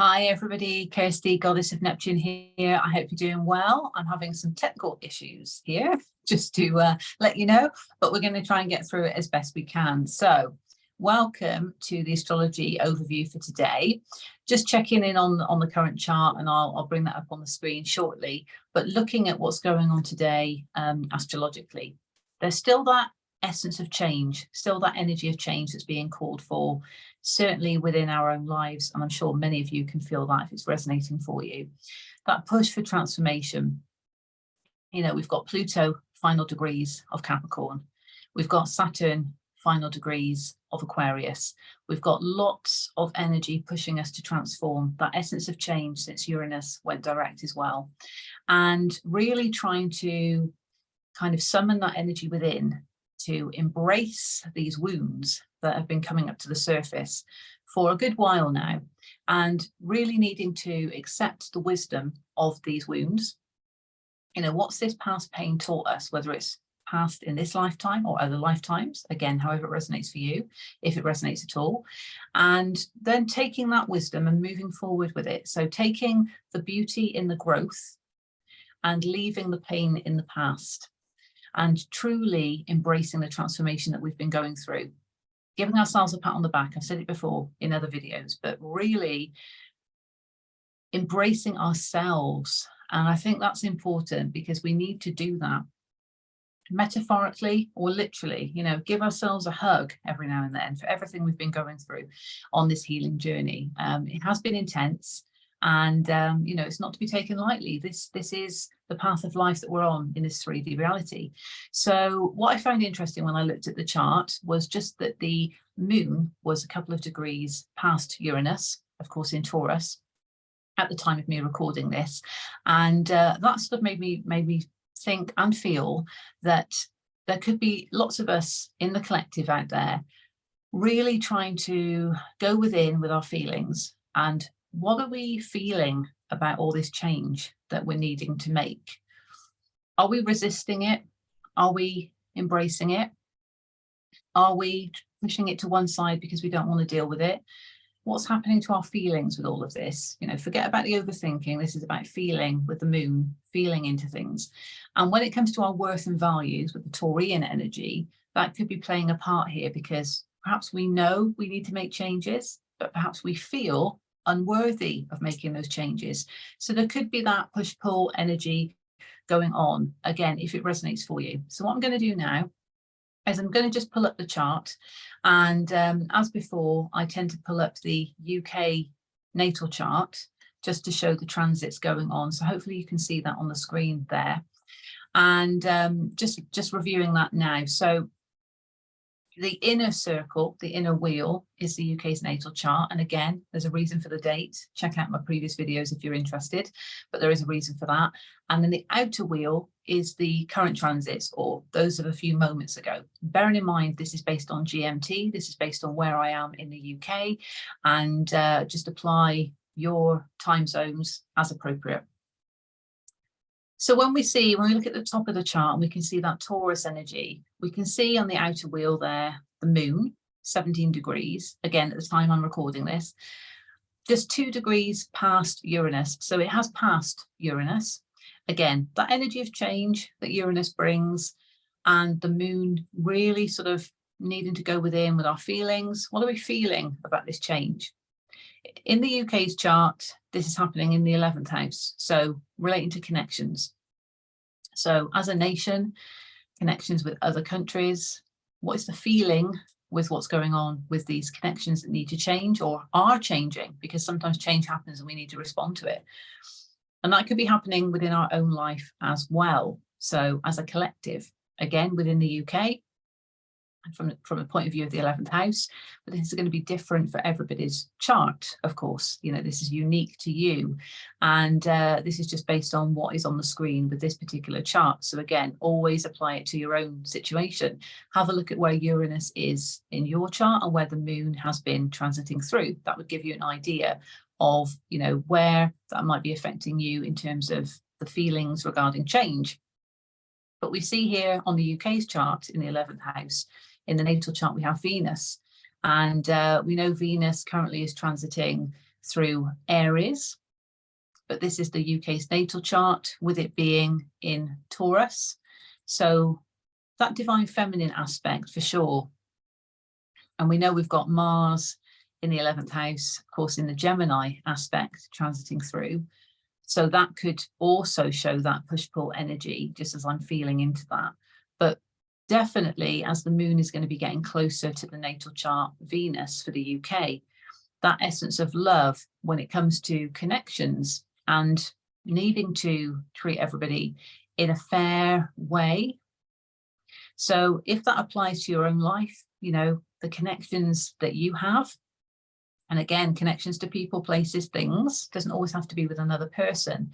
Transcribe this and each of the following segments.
Hi everybody, Kirsty, Goddess of Neptune here. I hope you're doing well. I'm having some technical issues here, just to let you know, but we're going to try and get through it as best we can. So welcome to the astrology overview for today. Just checking in on the current chart, and I'll bring that up on the screen shortly, but looking at what's going on today astrologically. There's still that essence of change, still that energy of change that's being called for, certainly within our own lives, and I'm sure many of you can feel that if it's resonating for you. That push for transformation. You know, we've got Pluto final degrees of Capricorn, we've got Saturn final degrees of Aquarius, we've got lots of energy pushing us to transform, that essence of change since Uranus went direct as well, and really trying to kind of summon that energy within to embrace these wounds that have been coming up to the surface for a good while now, and really needing to accept the wisdom of these wounds. You know, what's this past pain taught us, whether it's past in this lifetime or other lifetimes, again, however it resonates for you, if it resonates at all, and then taking that wisdom and moving forward with it. So taking the beauty in the growth and leaving the pain in the past, and truly embracing the transformation that we've been going through, giving ourselves a pat on the back. I've said it before in other videos, but really embracing ourselves. And I think that's important because we need to do that metaphorically or literally, you know, give ourselves a hug every now and then for everything we've been going through on this healing journey. It has been intense. And, you know, it's not to be taken lightly. This is the path of life that we're on in this 3D reality. So what I found interesting when I looked at the chart was just that the moon was a couple of degrees past Uranus, of course, in Taurus, at the time of me recording this. And that sort of made me think and feel that there could be lots of us in the collective out there really trying to go within with our feelings, and what are we feeling about all this change that we're needing to make? Are we resisting it? Are we embracing it? Are we pushing it to one side because we don't want to deal with it? What's happening to our feelings with all of this? You know, forget about the overthinking. This is about feeling with the moon, feeling into things. And when it comes to our worth and values with the Taurian energy, that could be playing a part here, because perhaps we know we need to make changes, but perhaps we feel unworthy of making those changes. So there could be that push-pull energy going on, again, if it resonates for you. So what I'm going to do now is I'm going to just pull up the chart, and as before, I tend to pull up the UK natal chart just to show the transits going on. So hopefully you can see that on the screen there, and just reviewing that now. So the inner circle, the inner wheel, is the UK's natal chart. And again, there's a reason for the date. Check out my previous videos if you're interested, but there is a reason for that. And then the outer wheel is the current transits, or those of a few moments ago. Bearing in mind, this is based on GMT. This is based on where I am in the UK, and just apply your time zones as appropriate. So when we look at the top of the chart and we can see that Taurus energy, we can see on the outer wheel there, the moon, 17 degrees, again, at the time I'm recording this, just 2 degrees past Uranus. So it has passed Uranus. Again, that energy of change that Uranus brings, and the moon really sort of needing to go within with our feelings. What are we feeling about this change? In the UK's chart, this is happening in the 11th house, so relating to connections. So as a nation, connections with other countries, what is the feeling with what's going on with these connections that need to change or are changing? Because sometimes change happens and we need to respond to it. And that could be happening within our own life as well. So as a collective, again, within the UK, from a point of view of the 11th house, but this is going to be different for everybody's chart, of course. You know, this is unique to you, and this is just based on what is on the screen with this particular chart. So again, always apply it to your own situation. Have a look at where Uranus is in your chart and where the moon has been transiting through. That would give you an idea of, you know, where that might be affecting you in terms of the feelings regarding change. But we see here on the UK's chart in the 11th house, in the natal chart, we have Venus, and we know Venus currently is transiting through Aries, but this is the UK's natal chart, with it being in Taurus. So that divine feminine aspect for sure. And we know we've got Mars in the 11th house, of course, in the Gemini aspect transiting through. So that could also show that push-pull energy, just as I'm feeling into that. But definitely, as the moon is going to be getting closer to the natal chart Venus for the UK, that essence of love when it comes to connections and needing to treat everybody in a fair way. So if that applies to your own life, you know, the connections that you have, and again, connections to people, places, things, doesn't always have to be with another person.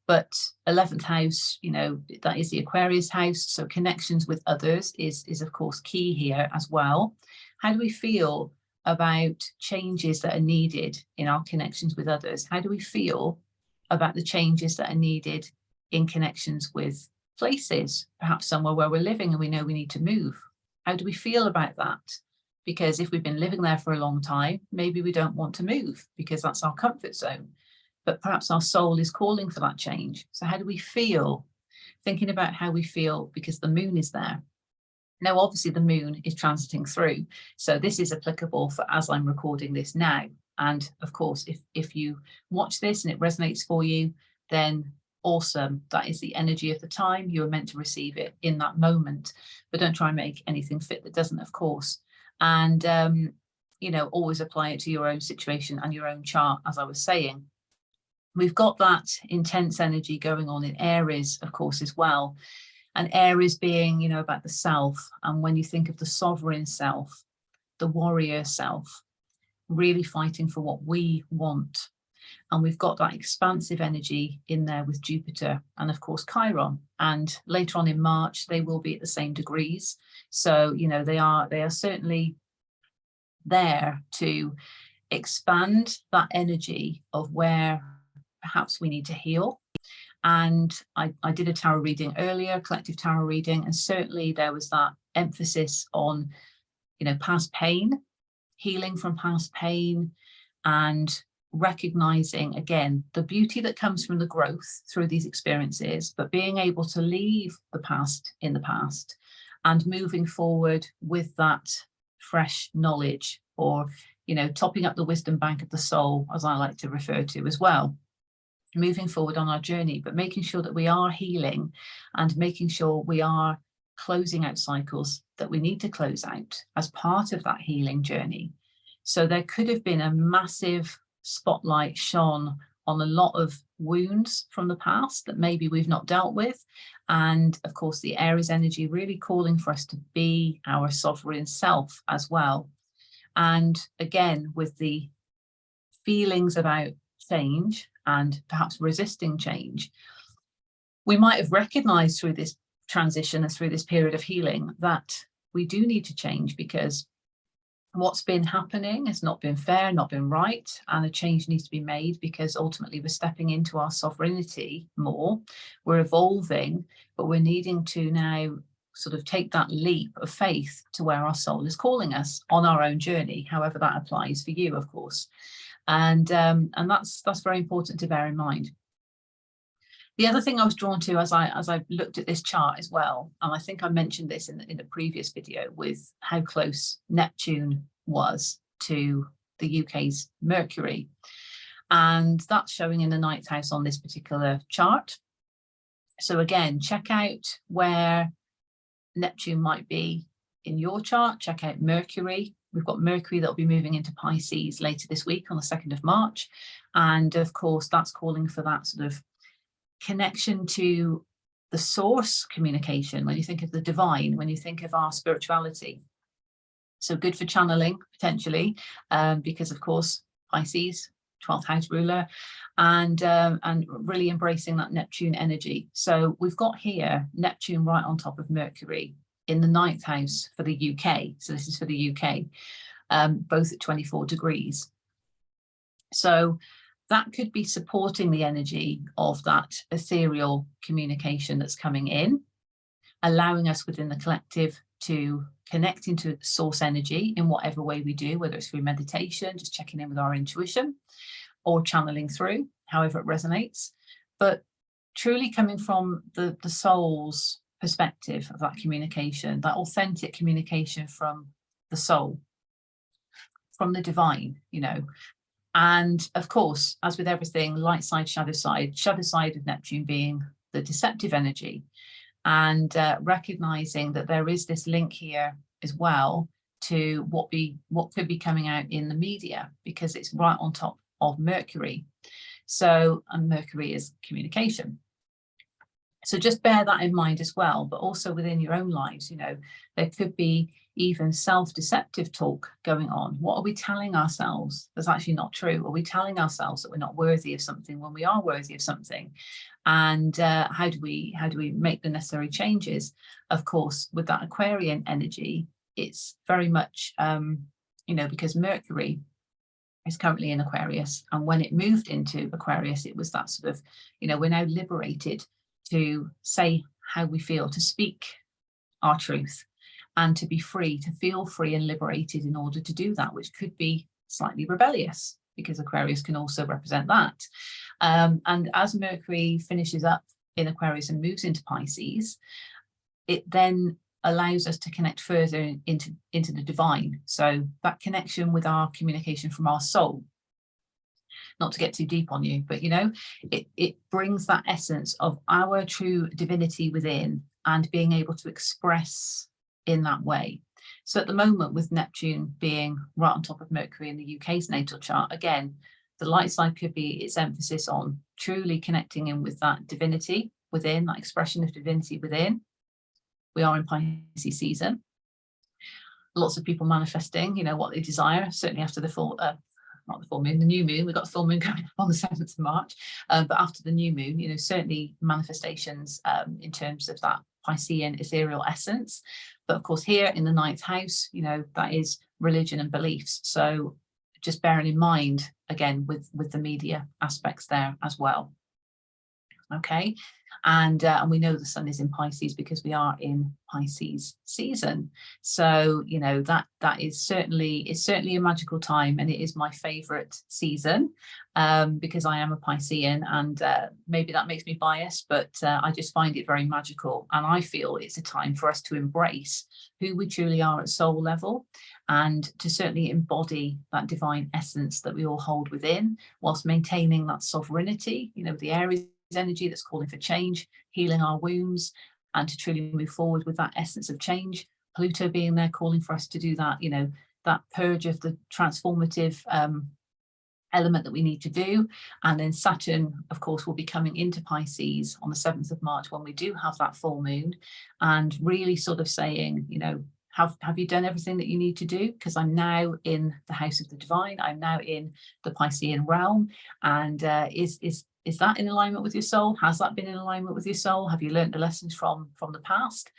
But 11th house, you know, that is the Aquarius house. So connections with others is of course key here as well. How do we feel about changes that are needed in our connections with others? How do we feel about the changes that are needed in connections with places, perhaps somewhere where we're living and we know we need to move? How do we feel about that? Because if we've been living there for a long time, maybe we don't want to move because that's our comfort zone. But perhaps our soul is calling for that change. So how do we feel? Thinking about how we feel because the moon is there. Now, obviously, the moon is transiting through. So this is applicable for as I'm recording this now. And of course, if you watch this and it resonates for you, then awesome. That is the energy of the time. You are meant to receive it in that moment. But don't try and make anything fit that doesn't, of course. And, you know, always apply it to your own situation and your own chart, as I was saying. We've got that intense energy going on in Aries, of course, as well. And Aries being, you know, about the self. And when you think of the sovereign self, the warrior self, really fighting for what we want. And we've got that expansive energy in there with Jupiter and, of course, Chiron. And later on in March, they will be at the same degrees. So, you know, they are certainly there to expand that energy of where perhaps we need to heal. And I did a tarot reading earlier, collective tarot reading, and certainly there was that emphasis on, you know, past pain, healing from past pain, and recognizing, again, the beauty that comes from the growth through these experiences, but being able to leave the past in the past and moving forward with that fresh knowledge, or, you know, topping up the wisdom bank of the soul, as I like to refer to as well. Moving forward on our journey, but making sure that we are healing and making sure we are closing out cycles that we need to close out as part of that healing journey. So there could have been a massive spotlight shone on a lot of wounds from the past that maybe we've not dealt with. And of course, the Aries energy really calling for us to be our sovereign self as well. And again, with the feelings about change and perhaps resisting change, we might have recognized through this transition and through this period of healing that we do need to change, because what's been happening has not been fair, not been right, and a change needs to be made, because ultimately we're stepping into our sovereignty more, we're evolving, but we're needing to now sort of take that leap of faith to where our soul is calling us on our own journey, however that applies for you, of course. And that's very important to bear in mind. The other thing I was drawn to as I looked at this chart as well, and I think I mentioned this in the previous video, with how close Neptune was to the UK's Mercury. And that's showing in the 9th house on this particular chart. So again, check out where Neptune might be in your chart, check out Mercury. We've got Mercury that will be moving into Pisces later this week on the 2nd of March. And of course, that's calling for that sort of connection to the source communication. When you think of the divine, when you think of our spirituality. So good for channeling, potentially, because of course, Pisces, 12th house ruler, and really embracing that Neptune energy. So we've got here Neptune right on top of Mercury in the 9th house for the UK. So this is for the UK, both at 24 degrees. So that could be supporting the energy of that ethereal communication that's coming in, allowing us within the collective to connect into source energy in whatever way we do, whether it's through meditation, just checking in with our intuition, or channeling through, however it resonates, but truly coming from the soul's perspective of that communication, that authentic communication from the soul, from the divine, you know. And of course, as with everything, light side, shadow side of Neptune being the deceptive energy, and recognizing that there is this link here as well to what could be coming out in the media, because it's right on top of Mercury. So, and Mercury is communication. So just bear that in mind as well, but also within your own lives, you know, there could be even self-deceptive talk going on. What are we telling ourselves that's actually not true? Are we telling ourselves that we're not worthy of something when we are worthy of something? And how do we make the necessary changes? Of course, with that Aquarian energy, it's very much, you know, because Mercury is currently in Aquarius, and when it moved into Aquarius, it was that sort of, you know, we're now liberated to say how we feel, to speak our truth, and to be free, to feel free and liberated in order to do that, which could be slightly rebellious, because Aquarius can also represent that. And as Mercury finishes up in Aquarius and moves into Pisces, it then allows us to connect further into the divine. So that connection with our communication from our soul. Not to get too deep on you, but you know, it brings that essence of our true divinity within and being able to express in that way. So at the moment, with Neptune being right on top of Mercury in the UK's natal chart, again, the light side could be its emphasis on truly connecting in with that divinity within, that expression of divinity within. We are in Pisces season. Lots of people manifesting, you know, what they desire, certainly after the full, not the full moon, the new moon. We've got the full moon coming up on the 7th of March, but after the new moon, you know, certainly manifestations in terms of that Piscean ethereal essence. But of course, here in the 9th house, you know, that is religion and beliefs. So just bearing in mind, again, with the media aspects there as well. Okay, and we know the sun is in Pisces because we are in Pisces season. So you know that is certainly a magical time, and it is my favorite season because I am a Piscean, and maybe that makes me biased, but I just find it very magical, and I feel it's a time for us to embrace who we truly are at soul level, and to certainly embody that divine essence that we all hold within, whilst maintaining that sovereignty, you know, the Aries energy that's calling for change, healing our wounds, and to truly move forward with that essence of change. Pluto being there calling for us to do that, you know, that purge of the transformative element that we need to do. And then Saturn, of course, will be coming into Pisces on the 7th of March when we do have that full moon, and really sort of saying, you know, have you done everything that you need to do? Because I'm now in the house of the divine. I'm now in the Piscean realm, and is that in alignment with your soul? Has that been in alignment with your soul? Have you learned the lessons from the past?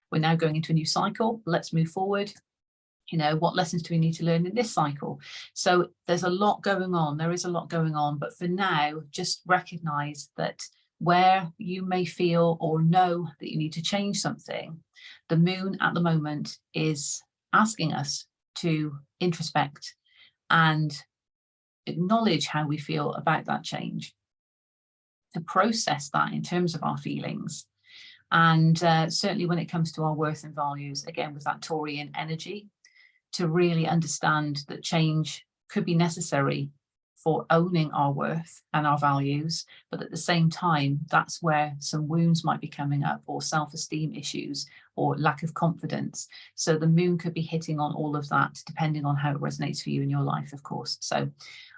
We're now going into a new cycle. Let's move forward. You know, what lessons do we need to learn in this cycle? So there's a lot going on. There is a lot going on. But for now, just recognize that where you may feel or know that you need to change something, the moon at the moment is asking us to introspect and acknowledge how we feel about that change, to process that in terms of our feelings. And certainly when it comes to our worth and values, again, with that Taurian energy, to really understand that change could be necessary for owning our worth and our values, but at the same time, that's where some wounds might be coming up, or self-esteem issues, or lack of confidence. So the moon could be hitting on all of that, depending on how it resonates for you in your life, of course. So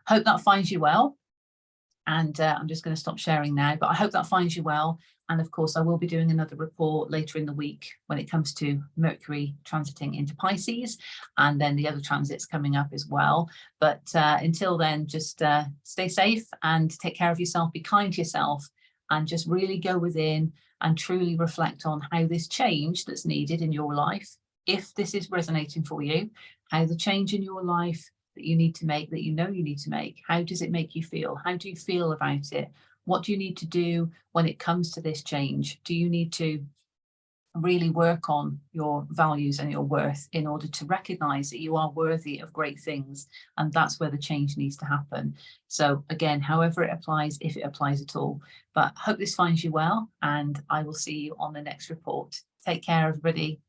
hope that finds you well. And I'm just going to stop sharing now, but I hope that finds you well. And of course, I will be doing another report later in the week when it comes to Mercury transiting into Pisces, and then the other transits coming up as well. But until then, just stay safe and take care of yourself, be kind to yourself, and just really go within and truly reflect on how this change that's needed in your life, if this is resonating for you, how the change in your life that you need to make, that you know you need to make, how does it make you feel? How do you feel about it? What do you need to do when it comes to this change? Do you need to really work on your values and your worth in order to recognize that you are worthy of great things. And that's where the change needs to happen. So again, however it applies, if it applies at all. But hope this finds you well, and I will see you on the next report. Take care, everybody.